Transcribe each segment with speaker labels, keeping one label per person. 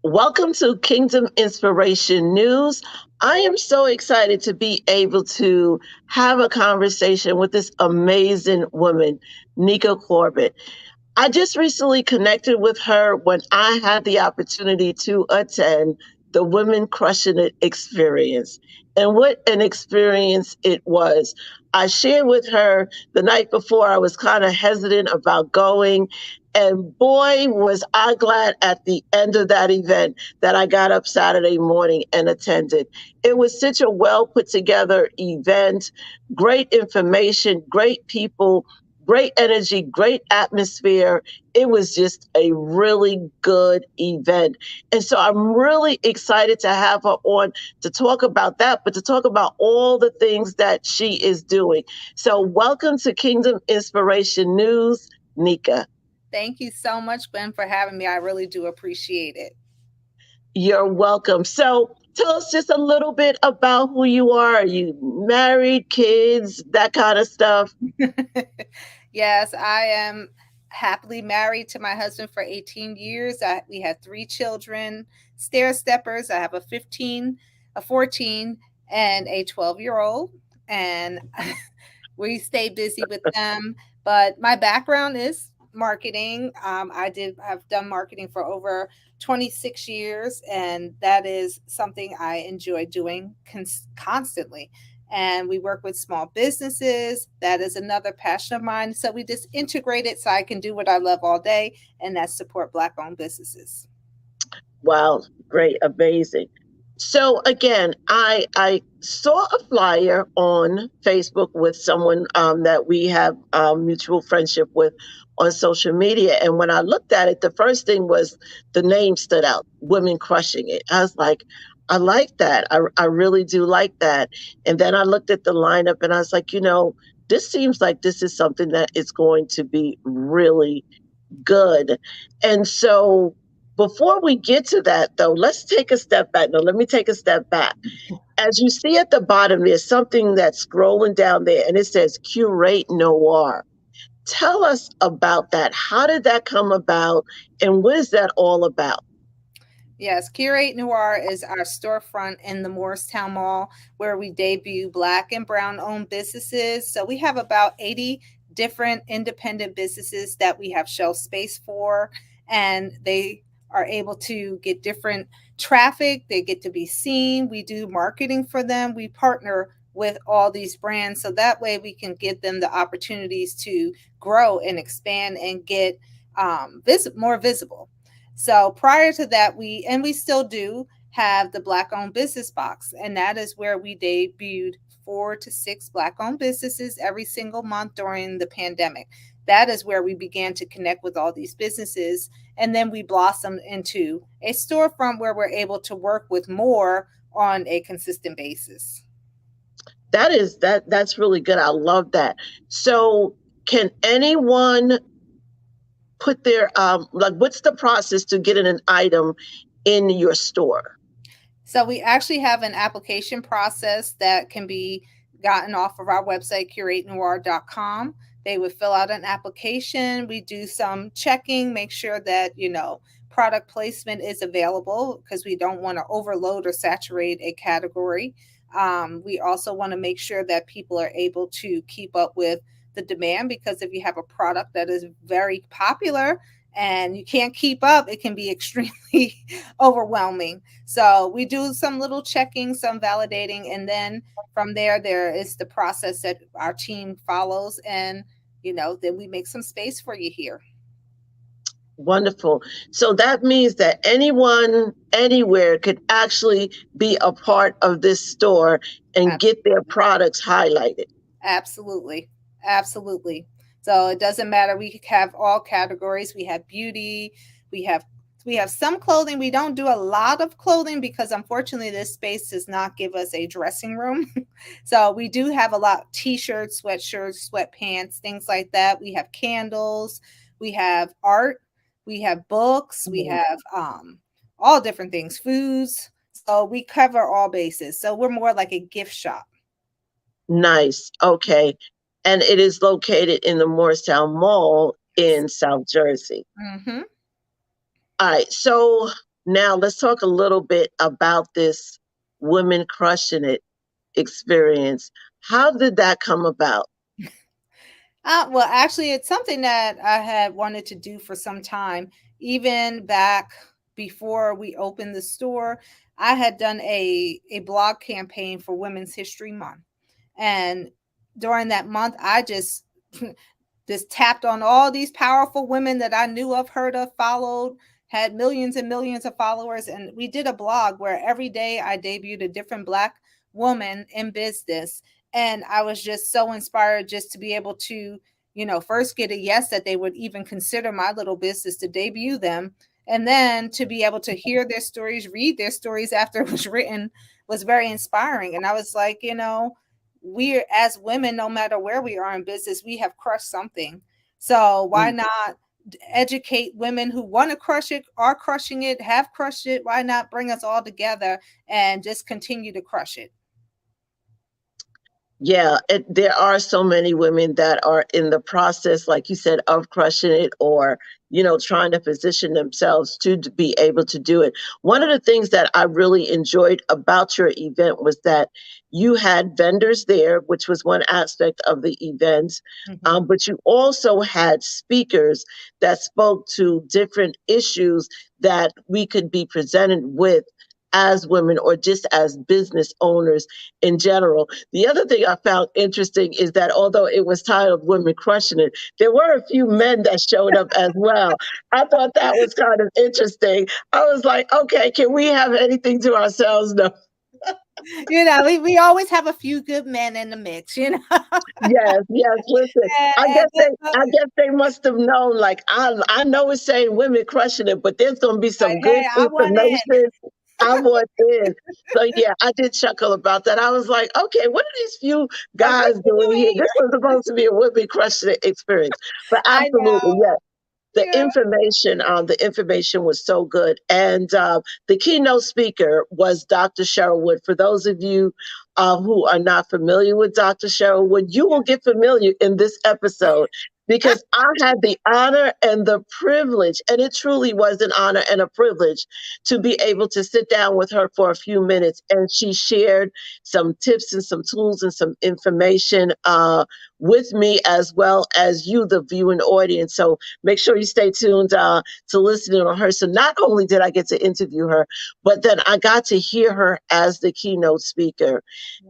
Speaker 1: Welcome to Kingdom Inspiration News. I am so excited to be able to have a conversation with this amazing woman, Nika Corbett. I just recently connected with her when I had the opportunity to attend the Women Crushing It experience. And what an experience it was. I shared with her the night before I was kind of hesitant about going. And boy, was I glad at the end of that event that I got up Saturday morning and attended. It was such a well put together event, great information, great people, great energy, great atmosphere. It was just a really good event. And so I'm really excited to have her on to talk about that, but to talk about all the things that she is doing. So, welcome to Kingdom Inspiration News, Nika.
Speaker 2: Thank you so much, Gwen, for having me. I really do appreciate
Speaker 1: You're welcome. So, tell us just a little bit about who you are. Are you married, kids, that kind of stuff?
Speaker 2: it. Yes, I am happily married to my husband for 18 years. We have three children, stair steppers. I have a 15, a 14, and a 12-year-old. And we stay busy with them. But my background is marketing. I've done marketing for over 26 years, and that is something I enjoy doing constantly. And we work with small businesses. That is another passion of mine. So we just integrate it so I can do what I love all day, and that's support Black owned businesses.
Speaker 1: Wow, great, amazing. So again, I saw a flyer on Facebook with someone that we have mutual friendship with on social media, and when I looked at it, the first thing was the name stood out, Women Crushing It. I was like, I like that. I really do like that. And then I looked at the lineup, and I was like, this seems like this is something that is going to be really good. And so before we get to that, though, let's take a step back. No, let me take a step back. As you see at the bottom, there's something that's scrolling down there and it says Curate Noir. Tell us about that. How did that come about and what is that all about?
Speaker 2: Yes, Curate Noir is our storefront in the Morristown Mall where we debut Black and Brown owned businesses. So we have about 80 different independent businesses that we have shelf space for, and they are able to get different traffic. They get to be seen. We do marketing for them. We partner with all these brands so that way we can give them the opportunities to grow and expand and get more visible. So prior to that, we still do have the Black owned business box, and that is where we debuted 4 to 6 Black owned businesses every single month during the pandemic. That is where we began to connect with all these businesses, and then we blossomed into a storefront where we're able to work with more on a consistent basis.
Speaker 1: That's really good. I love that. So can anyone put their like what's the process to getting an item in your store?
Speaker 2: So we actually have an application process that can be gotten off of our website, curatenoir.com. They would fill out an application. We do some checking, make sure that, product placement is available because we don't want to overload or saturate a category. We also want to make sure that people are able to keep up with the demand because if you have a product that is very popular, and you can't keep up, it can be extremely overwhelming. So we do some little checking, some validating, and then from there is the process that our team follows, and then we make some space for you here.
Speaker 1: Wonderful. So that means that anyone, anywhere could actually be a part of this store and get their products highlighted.
Speaker 2: Absolutely. Absolutely. So it doesn't matter. We have all categories. We have beauty. We have we have some clothing. We don't do a lot of clothing because unfortunately this space does not give us a dressing room. So we do have a lot t-shirts, sweatshirts, sweatpants, things like that. We have candles, we have art, we have books, we have all different things, foods. So we cover all bases. So we're more like a gift shop.
Speaker 1: Nice. Okay. And it is located in the Morristown Mall in South Jersey.
Speaker 2: Mm-hmm.
Speaker 1: All right. So Now let's talk a little bit about this Women Crushing It experience. How did that come about?
Speaker 2: Well, actually, it's something that I had wanted to do for some time. Even back before we opened the store, I had done a blog campaign for Women's History Month, and during that month, I just tapped on all these powerful women that I knew of, heard of, followed, had millions and millions of followers. And we did a blog where every day I debuted a different Black woman in business. And I was just so inspired just to be able to, first get a yes that they would even consider my little business to debut them. And then to be able to hear their stories, read their stories after it was written was very inspiring. And I was like, we're as women, no matter where we are in business, we have crushed something. So why
Speaker 1: Mm.
Speaker 2: not educate women who want to crush it, are crushing it, have crushed it? Why not bring us all together and just continue to crush it?
Speaker 1: Yeah, there are so many women that are in the process, like you said, of crushing it, or trying to position themselves to be able to do it. One of the things that I really enjoyed about your event was that you had vendors there, which was one aspect of the event,
Speaker 2: Mm-hmm.
Speaker 1: but you also had speakers that spoke to different issues that we could be presented with as women or just as business owners in general. The other thing I found interesting is that although it was titled Women Crushing It, there were a few men that showed up as well. I thought that was kind of interesting. I was like, okay, can we have anything to ourselves? No.
Speaker 2: We always have a few good men in the mix,
Speaker 1: Yes, yes. Listen, I
Speaker 2: and,
Speaker 1: guess they, I guess they must have known. Like I know it's saying women crushing it, but there's going to be some good
Speaker 2: hey, I want in.
Speaker 1: information. I want in. So yeah, I did chuckle about that. I was like, okay, what are these few
Speaker 2: Like, what
Speaker 1: guys
Speaker 2: you
Speaker 1: doing here?
Speaker 2: doing
Speaker 1: This was supposed to be a women crushing it experience, but
Speaker 2: I
Speaker 1: absolutely,
Speaker 2: know.
Speaker 1: yes.
Speaker 2: Yeah.
Speaker 1: The information was so good. And the keynote speaker was Dr. Cheryl Wood. For those of you who are not familiar with Dr. Cheryl Wood, you will get familiar in this episode because I had the honor and the privilege, and it truly was an honor and a privilege to be able to sit down with her for a few minutes. And she shared some tips and some tools and some information with me, as well as you, the viewing audience. So make sure you stay tuned to listening on her. So not only did I get to interview her, but then I got to hear her as the keynote speaker.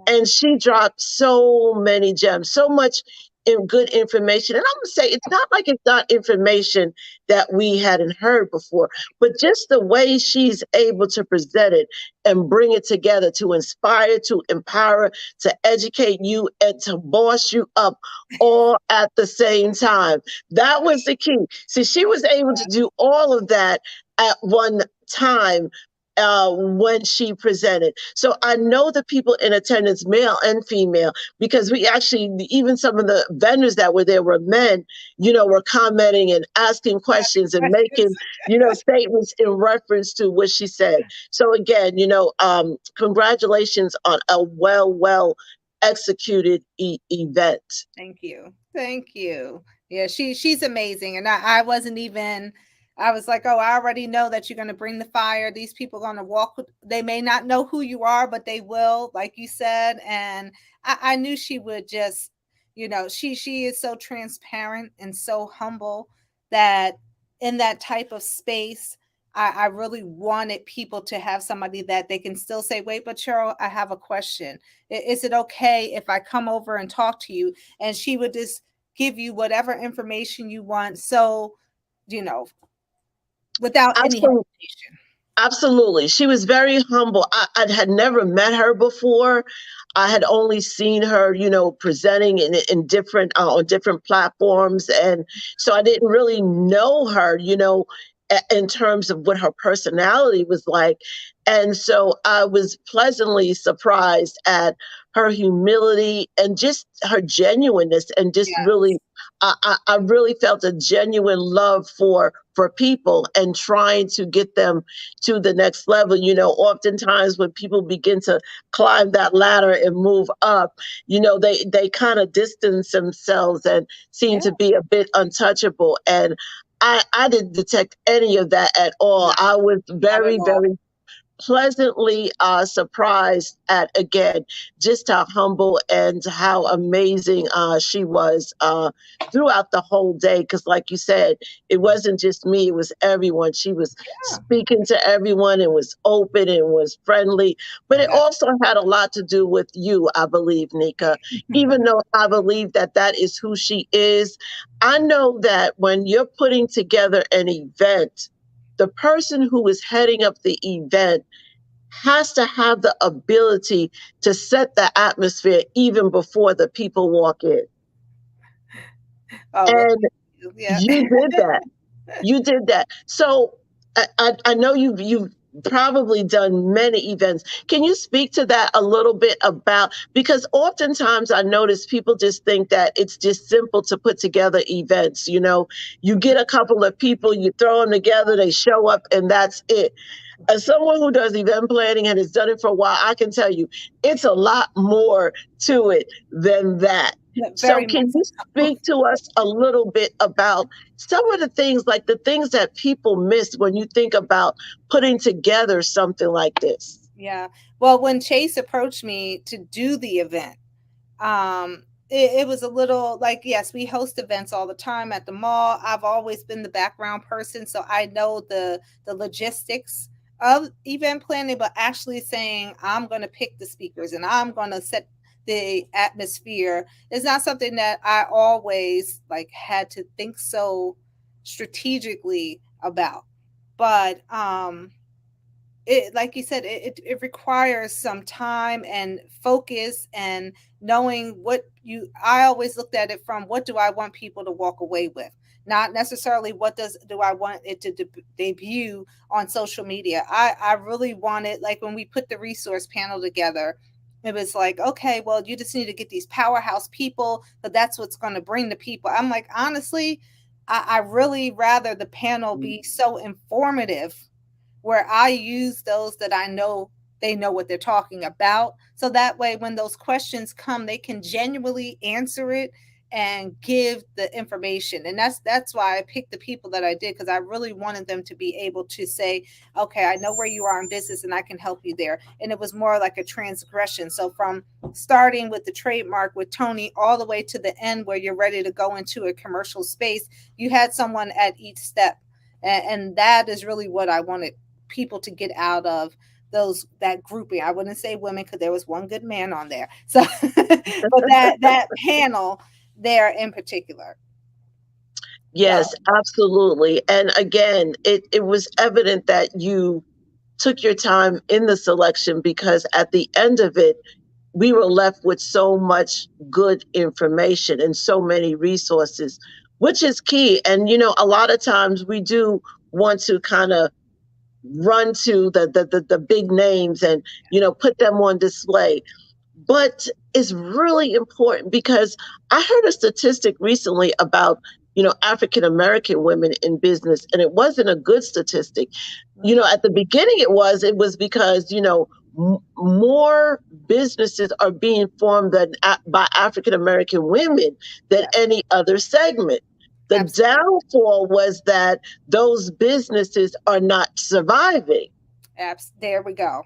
Speaker 1: And she dropped so many gems, so much in good information. And I'm gonna say it's not like it's not information that we hadn't heard before, but just the way she's able to present it and bring it together to inspire, to empower, to educate you, and to boss you up all at the same time. That was the key. See, she was able to do all of that at one time when she presented. So I know the people in attendance, male and female, because we actually, even some of the vendors that were there were men, were commenting and asking questions and making, statements in reference to what she said. So again, congratulations on a well executed event.
Speaker 2: Thank you. Thank you. Yeah, she's amazing. And I wasn't even I was like, oh, I already know that you're gonna bring the fire. These people are gonna walk they may not know who you are, but they will, like you said. And I knew she would just, she is so transparent and so humble that in that type of space, I really wanted people to have somebody that they can still say, wait, but Cheryl, I have a question. Is it okay if I come over and talk to you? And she would just give you whatever information you want. So, you know, without any
Speaker 1: Absolutely.
Speaker 2: hesitation.
Speaker 1: Absolutely. She was very humble. I had never met her before. I had only seen her, presenting in different on different platforms, and so I didn't really know her, in terms of what her personality was like. And so I was pleasantly surprised at her humility and just her genuineness, and just really,
Speaker 2: Yes.
Speaker 1: I really felt a genuine love for people and trying to get them to the next level. Oftentimes when people begin to climb that ladder and move up, they kind of distance themselves and seem
Speaker 2: Yeah.
Speaker 1: to be a bit untouchable. And I didn't detect any of that at
Speaker 2: No,
Speaker 1: all. I was
Speaker 2: not at
Speaker 1: very,
Speaker 2: all.
Speaker 1: very pleasantly surprised at, again, just how humble and how amazing she was throughout the whole day. Because like you said, it wasn't just me, it was everyone. She was
Speaker 2: Yeah.
Speaker 1: speaking to everyone and was open and was friendly, but it
Speaker 2: Yeah.
Speaker 1: also had a lot to do with you, I believe, Nika. Even though I believe that that is who she is, I know that when you're putting together an event, the person who is heading up the event has to have the ability to set the atmosphere even before the people walk in.
Speaker 2: Oh, well,
Speaker 1: And
Speaker 2: thank you. Yeah.
Speaker 1: you did that. You did that. So I know you've probably done many events. Can you speak to that a little bit about, because oftentimes I notice people just think that it's just simple to put together events. You get a couple of people, you throw them together, they show up, and that's it. As someone who does event planning and has done it for a while, I can tell you it's a lot more to it than that. So,
Speaker 2: Very much
Speaker 1: can you
Speaker 2: so.
Speaker 1: speak to us a little bit about some of the things, like the things that people miss when you think about putting together something like this?
Speaker 2: Yeah. Well, when Chase approached me to do the event, it was a little like, yes, we host events all the time at the mall. I've always been the background person, so I know the logistics of event planning, but actually saying I'm going to pick the speakers and I'm going to set the atmosphere is not something that I always like had to think so strategically about. But it, like you said, it requires some time and focus and knowing what you, I always looked at it from what do I want people to walk away with, not necessarily what do I want it to debut on social media. I really wanted, like when we put the resource panel together, it was like, okay, well, you just need to get these powerhouse people, but that's what's going to bring the people. I'm like, honestly, I really rather the panel be so informative where I use those that I know they know what they're talking about. So that way, when those questions come, they can genuinely answer it and give the information. And that's why I picked the people that I did, because I really wanted them to be able to say, okay, I know where you are in business and I can help you there. And it was more like a transgression. So from starting with the trademark with Tony all the way to the end where you're ready to go into a commercial space, you had someone at each step. And that is really what I wanted people to get out of that grouping. I wouldn't say women because there was one good man on there. So, but that panel there in particular.
Speaker 1: Yes,
Speaker 2: So
Speaker 1: absolutely. And again, it was evident that you took your time in the selection, because at the end of it, we were left with so much good information and so many resources, which is key. And, a lot of times we do want to kind of run to the big names and, put them on display. But it's really important, because I heard a statistic recently about, African American women in business, and it wasn't a good statistic. At the beginning it was because, more businesses are being formed by African American women than
Speaker 2: yeah,
Speaker 1: any other segment. The
Speaker 2: absolutely.
Speaker 1: downfall was that those businesses are not surviving.
Speaker 2: There we go.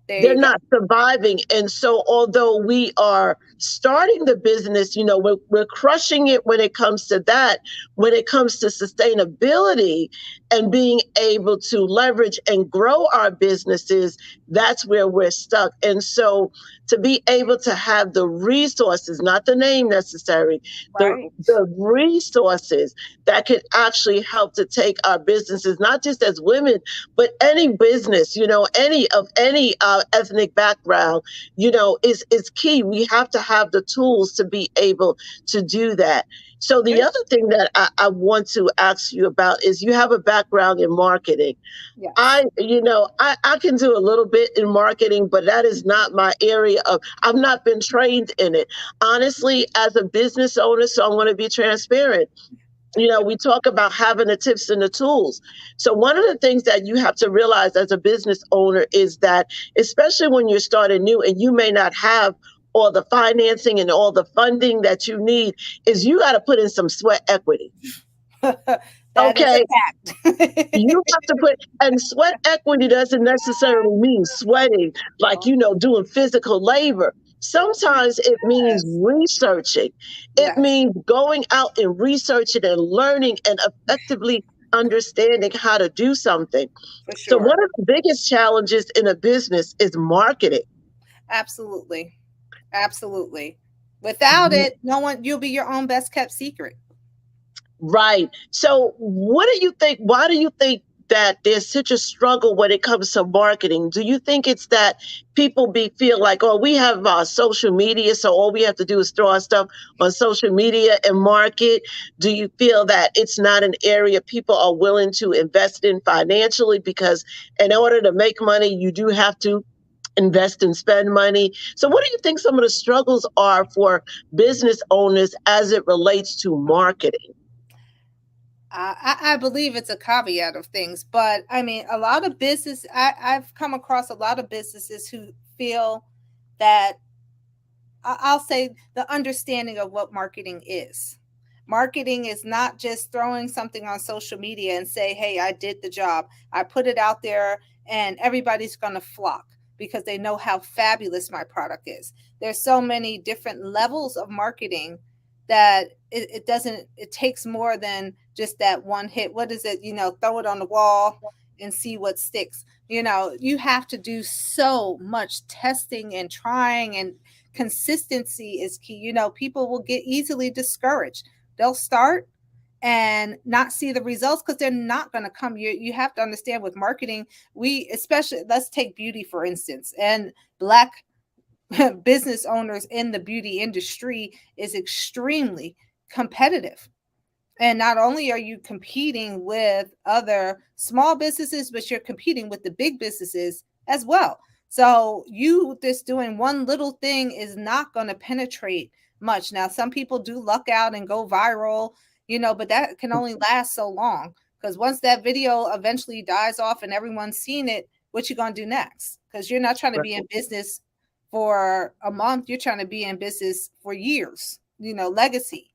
Speaker 2: There
Speaker 1: They're
Speaker 2: you go.
Speaker 1: not surviving. And so, although we are starting the business, we're crushing it when it comes to that. When it comes to sustainability and being able to leverage and grow our businesses, that's where we're stuck. And so, to be able to have the resources, not the name necessary, the
Speaker 2: Right.
Speaker 1: the resources that could actually help to take our businesses, not just as women, but any business, any ethnic background, is key. We have to have the tools to be able to do that. So the
Speaker 2: Good.
Speaker 1: other thing that I want to ask you about is, you have a background in marketing.
Speaker 2: Yes.
Speaker 1: I can do a little bit in marketing, but that is not my area of, I've not been trained in it. Honestly, as a business owner, so I'm going to be transparent. We talk about having the tips and the tools. So, one of the things that you have to realize as a business owner is that, especially when you're starting new and you may not have all the financing and all the funding that you need, is you got to put in some sweat equity.
Speaker 2: That is
Speaker 1: Okay.
Speaker 2: a fact.
Speaker 1: You have to put, and sweat equity doesn't necessarily mean sweating, like, doing physical labor. Sometimes it means
Speaker 2: Yes.
Speaker 1: researching. It
Speaker 2: Yes,
Speaker 1: means going out and researching and learning and effectively understanding how to do something.
Speaker 2: for
Speaker 1: So, one
Speaker 2: sure.
Speaker 1: of the biggest challenges in a business is marketing.
Speaker 2: Absolutely. Absolutely. Without it, no one, you'll be your own best kept secret.
Speaker 1: Right. So, what do you think? Why do you think that there's such a struggle when it comes to marketing? Do you think it's that people feel like, oh, we have social media, so all we have to do is throw our stuff on social media and market? Do you feel that it's not an area people are willing to invest in financially because in order to make money, you do have to invest and spend money? So, what do you think some of the struggles are for business owners as it relates to marketing?
Speaker 2: I believe it's a caveat of things, but I mean, a lot of I've come across a lot of businesses who feel that I'll say the understanding of what marketing is. Marketing is not just throwing something on social media and say, "Hey, I did the job. I put it out there and everybody's going to flock because they know how fabulous my product is." There's so many different levels of marketing that it doesn't it takes more than just that one hit. What is it? Throw it on the wall and see what sticks. You have to do so much testing and trying, and consistency is key. People will get easily discouraged. They'll start and not see the results because they're not going to come. You have to understand with marketing, we especially, let's take beauty for instance, and black business owners in the beauty industry is extremely competitive. And not only are you competing with other small businesses, but you're competing with the big businesses as well. So you just doing one little thing is not going to penetrate much. Now, some people do luck out and go viral, but that can only last so long, because once that video eventually dies off and everyone's seen it, what you going to do next? Because you're not trying to be in business for a month. You're trying to be in business for years, legacy.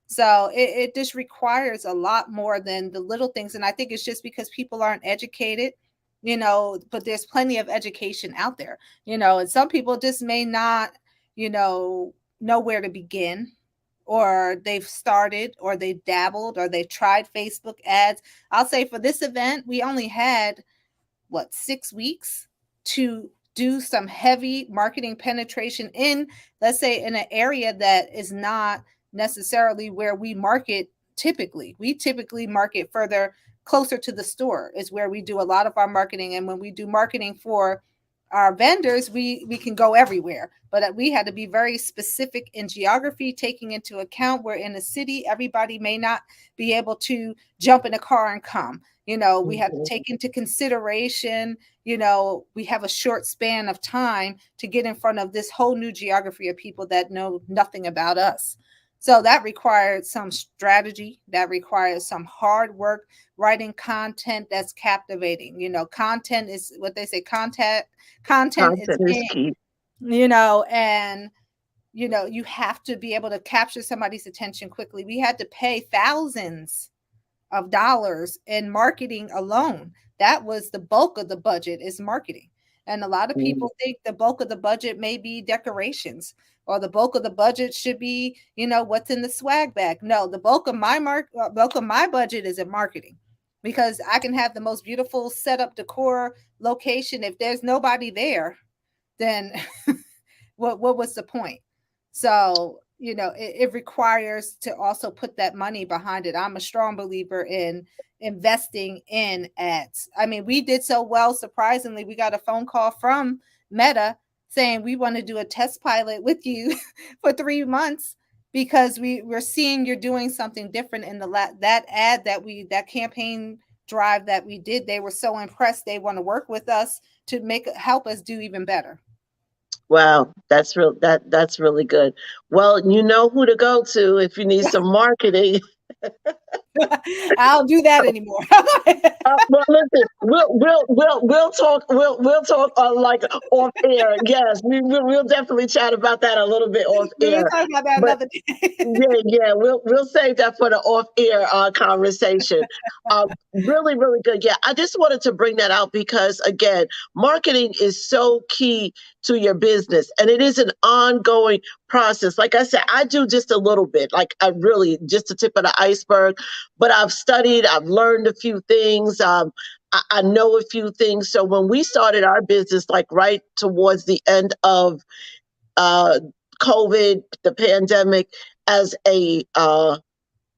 Speaker 2: So it just requires a lot more than the little things. And I think it's just because people aren't educated, but there's plenty of education out there, and some people just may not, know where to begin, or they've started, or they dabbled, or they tried Facebook ads. I'll say for this event, we only had 6 weeks to do some heavy marketing penetration in, let's say, in an area that is not necessarily where we market. We typically market further, closer to the store is where we do a lot of our marketing. And when we do marketing for our vendors, we can go everywhere, but we had to be very specific in geography, taking into account we're in a city. Everybody may not be able to jump in a car and come. We have to
Speaker 1: Mhm.
Speaker 2: take into consideration, we have a short span of time to get in front of this whole new geography of people that know nothing about us. So that required some strategy, that requires some hard work, writing content that's captivating. Content is what they say, content is
Speaker 1: Content is
Speaker 2: king,
Speaker 1: key.
Speaker 2: and you have to be able to capture somebody's attention quickly. We had to pay thousands of dollars in marketing alone. That was the bulk of the budget, is marketing. And a lot of
Speaker 1: Mm.
Speaker 2: people think the bulk of the budget may be decorations, or the bulk of the budget should be, what's in the swag bag. No, the bulk of my budget is in marketing, because I can have the most beautiful setup, decor, location. If there's nobody there, then what was the point? So it requires to also put that money behind it. I'm a strong believer in investing in ads. I mean, we did so well, surprisingly, we got a phone call from Meta saying we want to do a test pilot with you for 3 months, because we're seeing you're doing something different in that ad that campaign drive that we did. They were so impressed, they want to work with us to help us do even better.
Speaker 1: Wow, that's really good. Well, you know who to go to if you need some marketing.
Speaker 2: I don't do that anymore.
Speaker 1: Well, listen, we'll talk like off air. Yes, we'll definitely chat about that a little bit off
Speaker 2: We'll
Speaker 1: air.
Speaker 2: talk about that
Speaker 1: But
Speaker 2: another day.
Speaker 1: yeah, we'll save that for the off air conversation. Really good. Yeah, I just wanted to bring that out because again, marketing is so key to your business, and it is an ongoing process. Like I said, I do just a little bit, like I really just the tip of the iceberg. But I've studied, I've learned a few things. I know a few things. So when we started our business, like right towards the end of uh, COVID, the pandemic, as a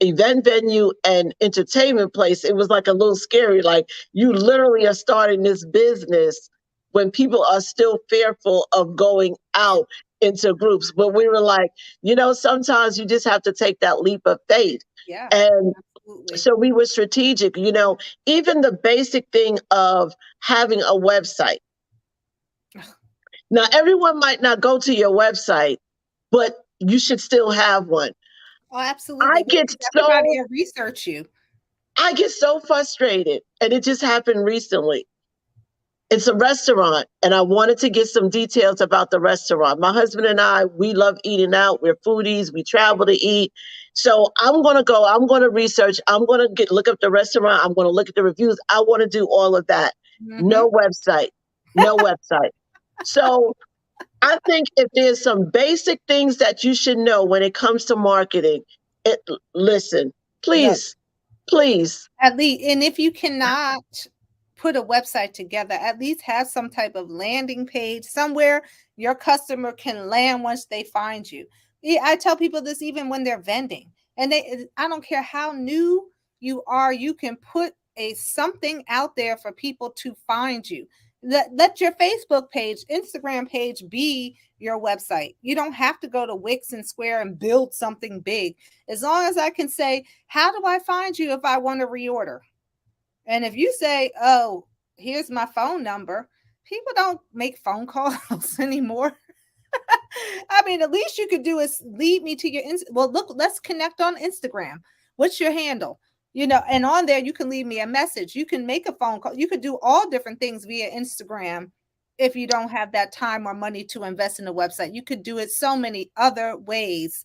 Speaker 1: event venue and entertainment place, it was like a little scary. Like you literally are starting this business when people are still fearful of going out into groups. But we were like, sometimes you just have to take that leap of faith.
Speaker 2: Yeah,
Speaker 1: And
Speaker 2: absolutely.
Speaker 1: so we were strategic, even the basic thing of having a website. Now, everyone might not go to your website, but you should still have one.
Speaker 2: Oh,
Speaker 1: I
Speaker 2: absolutely.
Speaker 1: get
Speaker 2: Everybody
Speaker 1: so
Speaker 2: will research you.
Speaker 1: I get so frustrated, and it just happened recently. It's a restaurant, and I wanted to get some details about the restaurant. My husband and I, we love eating out. We're foodies. We travel to eat. So I'm gonna go. I'm gonna research. I'm gonna look up the restaurant. I'm gonna look at the reviews. I want to do all of that.
Speaker 2: Hmm.
Speaker 1: No website. No website. So I think if there's some basic things that you should know when it comes to marketing, it listen,
Speaker 2: Look,
Speaker 1: please.
Speaker 2: at least, and if you cannot put a website together, at least have some type of landing page somewhere your customer can land once they find you. I tell people this even when they're vending, and I don't care how new you are, you can put a something out there for people to find you. Let your Facebook page, Instagram page be your website. You don't have to go to Wix and Square and build something big. As long as I can say, how do I find you if I want to reorder? And if you say, oh, here's my phone number, people don't make phone calls anymore. I mean, at least you could do is lead me to your well, look, let's connect on Instagram. What's your handle? And on there you can leave me a message. You can make a phone call. You could do all different things via Instagram if you don't have that time or money to invest in a website. You could do it so many other ways,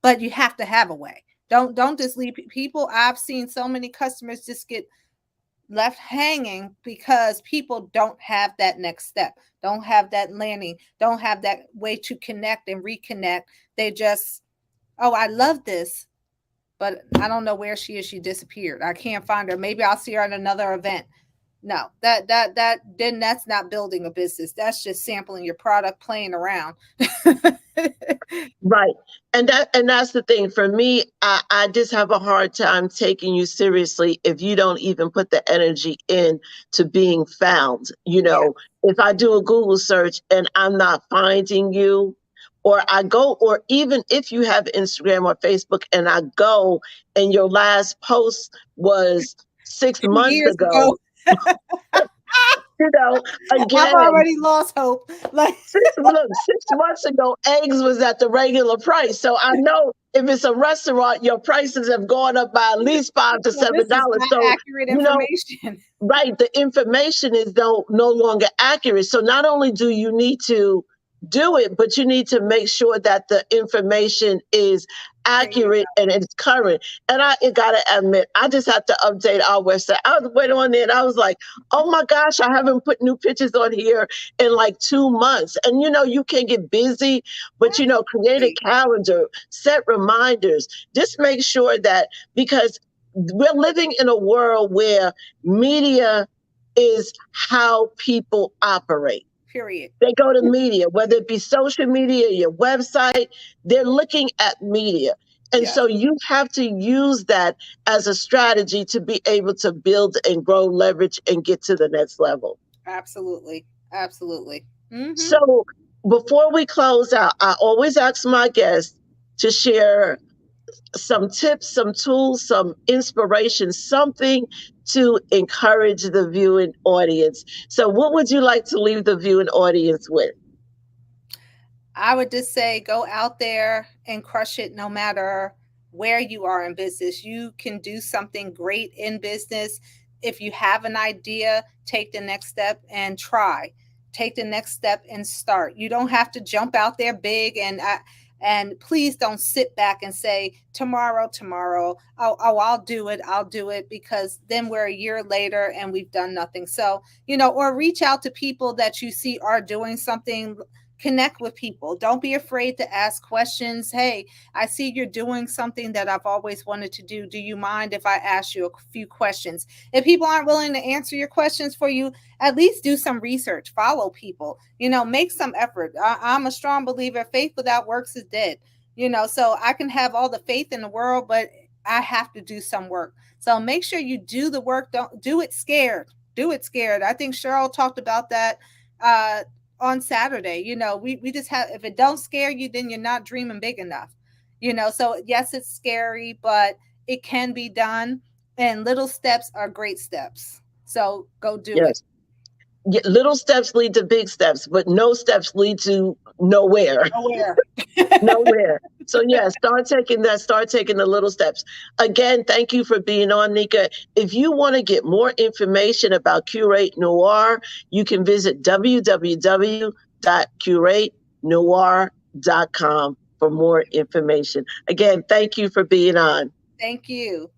Speaker 2: but you have to have a way. Don't just leave people. I've seen so many customers just get left hanging because people don't have that next step, don't have that landing, don't have that way to connect and reconnect. They just, oh, I love this, but I don't know where she is. She disappeared. I can't find her. Maybe I'll see her at another event. No, then that's not building a business. That's just sampling your product, playing around.
Speaker 1: Right. And that's the thing. For me, I just have a hard time taking you seriously if you don't even put the energy in to being found.
Speaker 2: Yeah.
Speaker 1: If I do a Google search and I'm not finding you, or even if you have Instagram or Facebook and I go and your last post was six
Speaker 2: Two
Speaker 1: months
Speaker 2: years
Speaker 1: ago,
Speaker 2: ago,
Speaker 1: you know,
Speaker 2: I've
Speaker 1: again,
Speaker 2: already lost hope. Like,
Speaker 1: 6 months ago, eggs was at the regular price. So I know if it's a restaurant, your prices have gone up by at least five to
Speaker 2: well,
Speaker 1: seven
Speaker 2: this is
Speaker 1: dollars.
Speaker 2: not
Speaker 1: So
Speaker 2: accurate
Speaker 1: you know,
Speaker 2: information.
Speaker 1: right, the information is no longer accurate. So not only do you need to do it, but you need to make sure that the information is
Speaker 2: There you
Speaker 1: accurate and it's current. And I gotta admit, I just had to update our website. I was waiting on there and I was like, oh my gosh, I haven't put new pictures on here in like 2 months. And you can get busy,
Speaker 2: go.
Speaker 1: but create a
Speaker 2: Absolutely.
Speaker 1: calendar, set reminders, just make sure that because we're living in a world where media is how people operate.
Speaker 2: Period.
Speaker 1: They go to media, whether it be social media, your website, they're looking at media. And
Speaker 2: Yes.
Speaker 1: so you have to use that as a strategy to be able to build and grow leverage and get to the next level.
Speaker 2: Absolutely. Absolutely. Mm-hmm.
Speaker 1: So before we close out, I always ask my guests to share some tips, some tools, some inspiration, something to encourage the viewing audience. So, what would you like to leave the viewing audience with?
Speaker 2: I would just say go out there and crush it no matter where you are in business. You can do something great in business. If you have an idea, take the next step and try. Take the next step and start. You don't have to jump out there big, and please don't sit back and say tomorrow. Oh, I'll do it, because then we're a year later and we've done nothing. So, or reach out to people that you see are doing something. Connect with people. Don't be afraid to ask questions. Hey, I see you're doing something that I've always wanted to do. Do you mind if I ask you a few questions? If people aren't willing to answer your questions for you, at least do some research, follow people, make some effort. I'm a strong believer, faith without works is dead. So I can have all the faith in the world, but I have to do some work. So make sure you do the work. Don't do it scared. Do it scared. I think Cheryl talked about that uh, on Saturday. We just have, if it don't scare you, then you're not dreaming big enough. So yes, it's scary, but it can be done. And little steps are great steps. So go do it.
Speaker 1: Yes. Little steps lead to big steps, but no steps lead to nowhere.
Speaker 2: Aware.
Speaker 1: Nowhere. So yeah, start taking the little steps. Again, thank you for being on, Nika. If you want to get more information about Curate Noir, you can visit www.curatenoir.com for more information. Again, thank you for being on.
Speaker 2: Thank you.